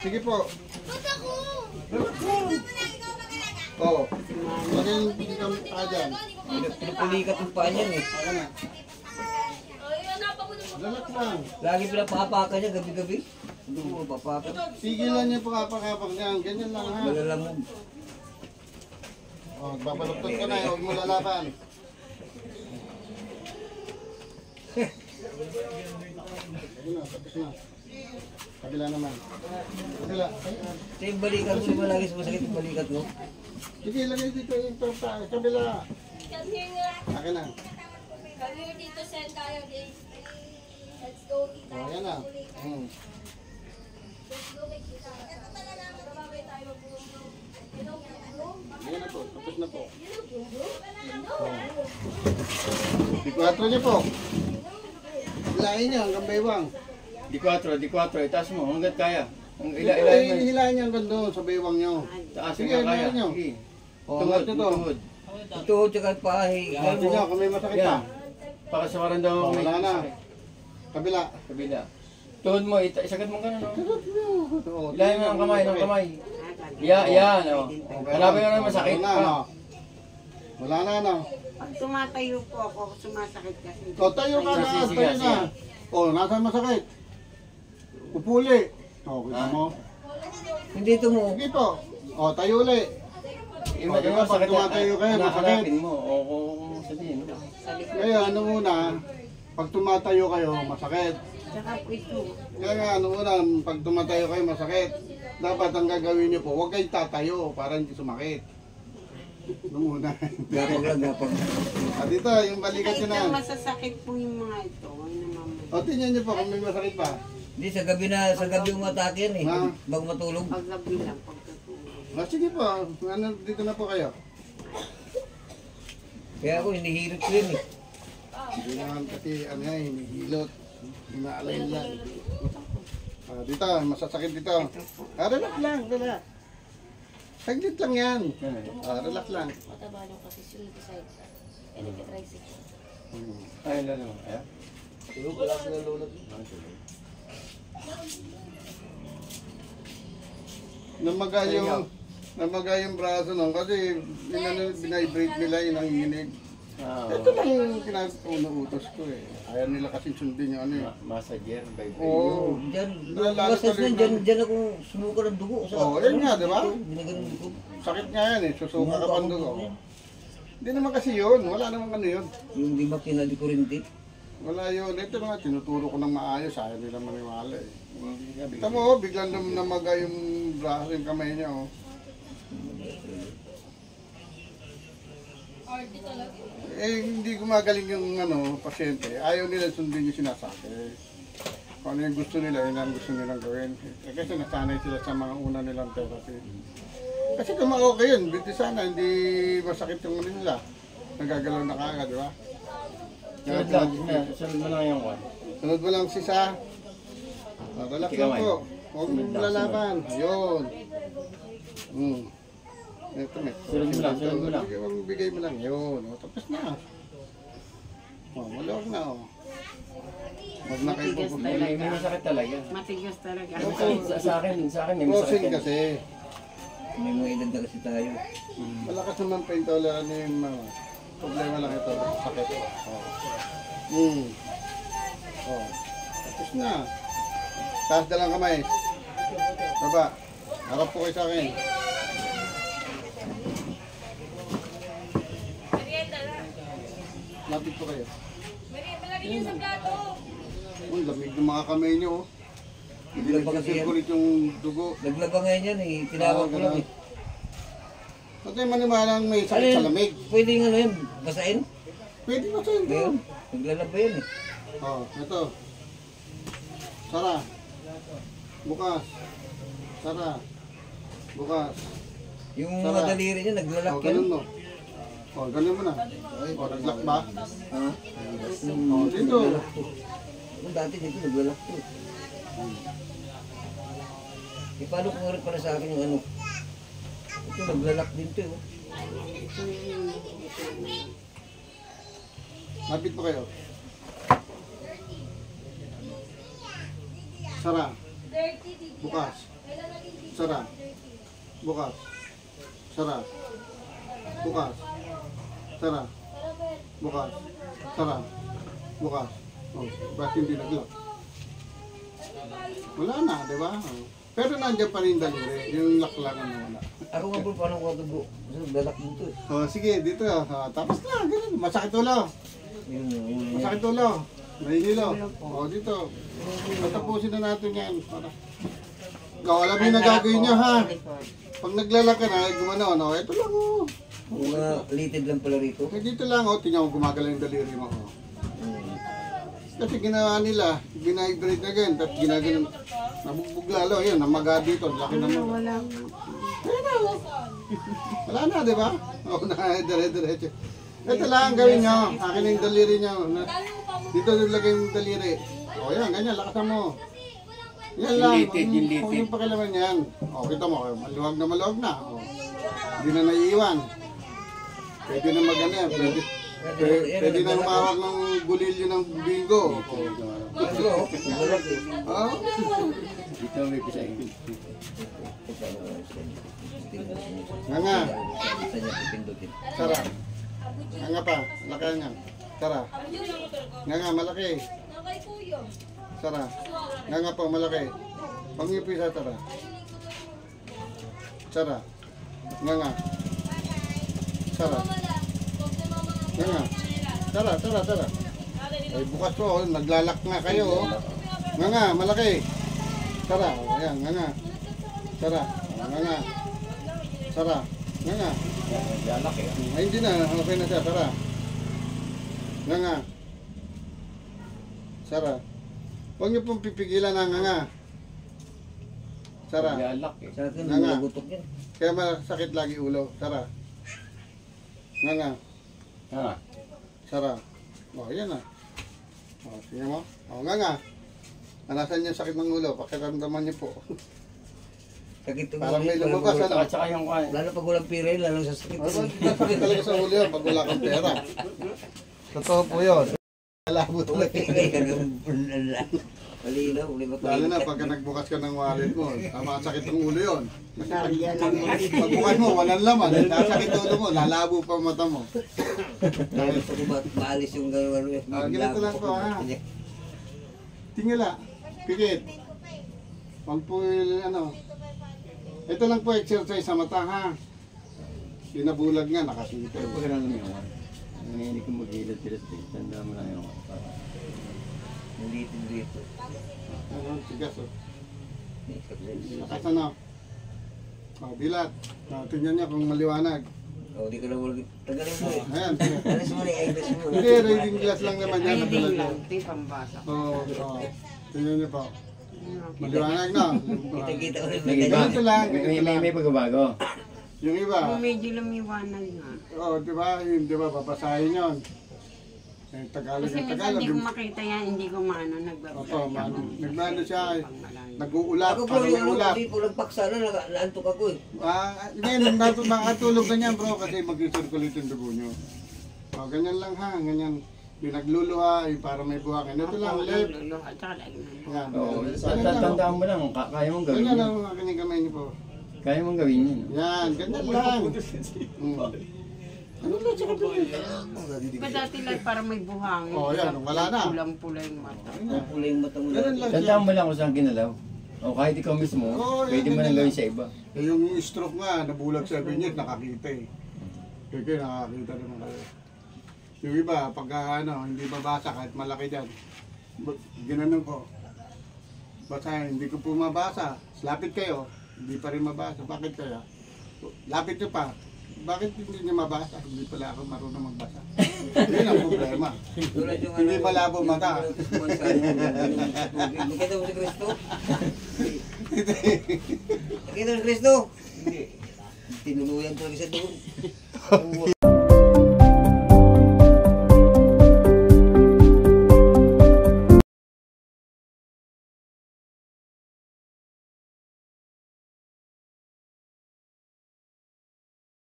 Sige po. Oo. Lagay yung hindi kami pa dyan. Pinupulikat yung paa niyan eh. Saka na. Relax lang. Lagi pinapapakan niya gabi-gabi. Hindi mo papakan. Sigilan niyo pakapak niyan. Ganyan lang ha. Malalamog. O, babaluktot ka na. Huwag mo lalaban. Ayun na, tapos na. Kabila naman. Kabila. Sa yung balikat mo, diba lagi sumasakit yung balikat mo? Sige, lagay dito yung torta. Kabila. Akin na. Kami dito send tayo guys. Let's go kita. O, ayan na. Let's go kita. Ito talaga mababay tayo mag-boom. Ayan na po. Tapos na po. Di 4 niyo po. Hilahin niyo hanggang baywang. Di 4, itaas mo, hanggat kaya. Hilahin mo. Hilahin niyo hanggang doon sa baywang niyo. Taas Sige, nga kaya. hilahin niyo. Sige. O, Tuhod, hanggang ito. tuhod. Ito, tsaka pahi. Sabi niyo, kung may masakit pa. Yan. Pakasakaran daw ako. Wala na. Kabila. Kabila. Tuhod mo, isagat mo ganun. Oo. Hilahin mo ng kamay, ng kamay. Yan, o. Hanapin mo na masakit. Wala na. Wala na, no. Pag tumatayo po ako, sumasakit kasi. O, tayo ka na. Sige, Tayo sige. na. O, nasaan masakit? Upuli. O, kita mo. Hindi ito mo. Sige po. O, tayo uli. Yung O, diba, pag tumatayo kayo, masakit. Hanapin mo, o kung sabihin mo. Kaya, ano muna, pag tumatayo kayo, masakit. Tsaka po ito. Kaya nga, ano muna, pag tumatayo kayo, masakit. Dapat ang gagawin niyo po, huwag kayong tatayo para hindi sumakit. Ano muna. Gapag lang, gapag. At dito, yung balikat Kahit nyo na na. masasakit po yung mga ito. Ay namamatay. O, tingnan niyo po kung may masakit pa. Hindi, sa gabi umatake yan eh. Ha? Bago matulog. Paggabi lang, pagkatulog. O, sige po, ano, dito na po kayo. Kaya ako, hinihirot ko yun eh. Hindi naman kasi, ano yan, hinihilot. Hinaalay lang. Dito, masasakit dito. Relax lang, relax. Saglit lang yan. Relax lang. Matabalo kasi sunod sa side. Tricycle. Ay, lalo. Ayan. Tulog, wala sila lulog. Namaga yung braso nung kasi binibrate nila yun ang hinig. Ah, Ito lang yung pinag-utos ko eh. Ayaw nila kasi sundin yung ano eh. massager, by Oo. Diyan, Lalaki masas tuloy na, na. dyan ako sumuka ng dugo. Oo, yan nga, di ba? Binaganon ko. Sakit nga yan eh, susuka ka pang dugo. Hindi naman kasi yun, wala namang ano yun. Yung di ba pinalikurinti? Wala yun, ito nga tinuturo ko ng maayos, ayaw nila maniwala eh. Kita mo, biglang namaga yung braso, yung kamay niya oh. Eh, hindi gumagaling yung ano, pasyente. Ayaw nila sundin yung sinasabi. Kung ano yung gusto nila, yun ang gusto nilang gawin. Eh, kasi nasanay sila sa mga una nilang therapy. Kasi kung okay yun, buti sana, hindi masakit yung ano nila. Nagagalaw na kaagad, di ba? Sunod mo lang yung one. Sunod mo lang sisa. Relax lang po. Huwag mo lalaban. Ayun. Ito, Sunod mo lang, sunod mo lang. Bigay mo lang. Yun. Tapos na. Malawag na. Huwag na kayo Matigas pupunta. May masakit talaga. Matigas talaga. May masakit sa akin may masakit Crossing yan. kasi. May mga edad na kasi tayo. Malakas naman pain tolerance yung mga problema lang ito. Sakit. Tapos na. Taas na lang kamay. Baba. Harap po kayo sa akin. Lapit po kayo. Palagi niyo sa plato. Uy, lamig ng mga kamay niyo. Oh. Hindi nagkasirkulit yung dugo. Naglaba ngayon yan eh. Tinawag ko lang eh. Kasi maniwalang may sakit sa lamig. Pwede nga ano yun, basain? Pwede ba sa'yo ito? Ngayon, naglalaba yan eh. Ito. Sara. Bukas. Sara. Bukas. Yung Sarap. mga daliri niya, naglalak yan. Ganun mo. Ganun mo na. Naglak ba? Ha? Dito. Kung dati dito, naglalak to. Eh, paano kung rin pala sa akin yung ano? Ito, naglalak din to eh. Lapit pa kayo. Sara. Dirty, Bukas. Sara. Bukas. Sara. Bukas. Sara. Bukas. Sara. Bukas. Oh, bakit hindi nag-lock? Wala na, di ba? Oh. Pero nandiyan pa rin daliri. Yung lock lang ang wala. Ako nga po, paano ko ito bro? Lalak dito eh. Oh, sige, dito. Tapos na, ganun. Masakit ulo. Masakit ulo. Nahihilo. Oh, dito. Patapusin na natin yan. Para. Alam mo yung nagagawin nyo, ha? Pag naglalak ka na, gumano, no? Ito lang, oh. Yung mga litid lang pala rito. Eh, dito lang, oh. Tingnan mo, gumagalaw yung daliri mo, oh. Kasi ginawa nila, gina-hydrate na ganyan, tapos ginaganon, nabugbog lalo, yun, namaga dito, laki naman. Wala. Wala na, di ba? Oo na, dire-diretso. Ito lang ang gawin nyo, akin yung daliri nyo. Dito nilagay yung daliri. O yan, ganyan, lakasan mo. Yan lang, kung yung pakilaman yan. O, kita mo, maluwag na. O, hindi na naiiwan. Pwede na magana yan, pwede na humawak ng gulilyo ng bingo. Oh. Dito may pisay. Nga. Sara. Nga pa, laki nga. Sara. Nga, malaki. Nakay kuya. Sara. Nga pa, malaki. Pangipisa, Sara. Sara. Nga. Sara. Nga. Sara. Ay, bukas po, naglalak na kayo. Nga, malaki. Sara. Ayan, nga. Sara. Nga. Sara. Nga. Lalaki ah. Ay, hindi na. Okay na siya. Sara. Nga. Sara. Huwag niyo pong pipigilan na nga. Sara. Lalaki. Sa akin, Nga. nagutok yan. Kaya masakit lagi ulo. Sara. Nga. Ah. Sara. O, yan na. O, tingnan mo. O, nga. Nasaan yung sakit ng ulo? Pakiramdaman niyo po. Sakit yung Parang may ulo, lumabas, walang- ano? At saka yung kwan. Lalo pag walang pira yun, lalo sa sakit. Sakit talaga sa ulo yun pag wala kang pera. Totoo po yun. Malabo Kung may talaga. pira yun, malinaw, di ba? Lalo na pagka nagbukas ka ng wallet mo, tama ang sakit ng ulo yun. Sarya lang. Pagbukas mo, walang laman. Nasakit ulo mo, lalabo pa ang mata mo. Dahil pag maalis yung gano'n. Ganito lang po, ha? Tingala, pikit. Huwag po ano. Ito lang po exercise sa mata, ha? Pinabulag nga, nakasita. Pero pag ano yung kwan. Nanginig kong mag-hilad-hilad. Tanda mo lang yung kwan. Litid dito. Ano, tigas, oh. Lakas ano. O, bilat. O, tingnan niya kung maliwanag. O, di ko lang ulit. Tagalin mo eh. Ayan. Alis mo na eh, alis mo. Hindi, reading glass lang naman yan. Reading Natulad lang. yan. Ito yung pambasa. Oo, tingnan niyo po. Maliwanag na. Kita-kita ko rin. Ganito lang. May pagbabago. Yung iba, Medyo lumiwanag nga. oh, di ba, yun, di ba, babasahin yun. Eh, Tagalog Kasi yung minsan Tagalog. hindi ko makita yan, hindi ko maano nagbabasa. Opo, nagmano siya, Pag malayo. nag-uulap, Ako po parang yung may ano, ulap. hindi po lang paksa na, naantok ako eh. Ngayon, makatulog na niyan bro, kasi mag-circulate yung dugo nyo. O, ganyan lang ha, ganyan. Yung nagluluha, yung para may buhangin. Ito lang, left. At saka lagi na. Yan. Oo. Ganyan lang. Tandaan mo lang. Kaya mong gawin Ganyan yun. lang ang kanyang kamay niyo po. Kaya mong gawin yun. Yan, ganyan lang. Ano lang sa kapatid? Diba dati lang para may buhangin. Oh, yan, wala na. Pulang-pula yung mata. Pula yung mata mo Ganun lang siya. Tandaan mo lang kung saan ginalaw. O kahit ikaw mismo, Oo, yan, pwede mo ganyan nang gawin lang. sa iba. Eh, yung stroke nga, nabulag 7 years, nakakita eh. Kaya nakakita naman kayo. Yung iba, pagka ano, hindi mabasa kahit malaki dyan. Ginanong ko. Basta hindi ko po mabasa. Lapit kayo, hindi pa rin mabasa. Bakit kaya? Lapit nyo pa. Bakit hindi nyo mabasa? Hindi pala ako marunong magbasa. Yun ang problema. Tulad yung Hindi malabo mata. Nakita mo si Cristo? Nakita mo si Cristo? Hindi. Tinuluyan talaga siya doon.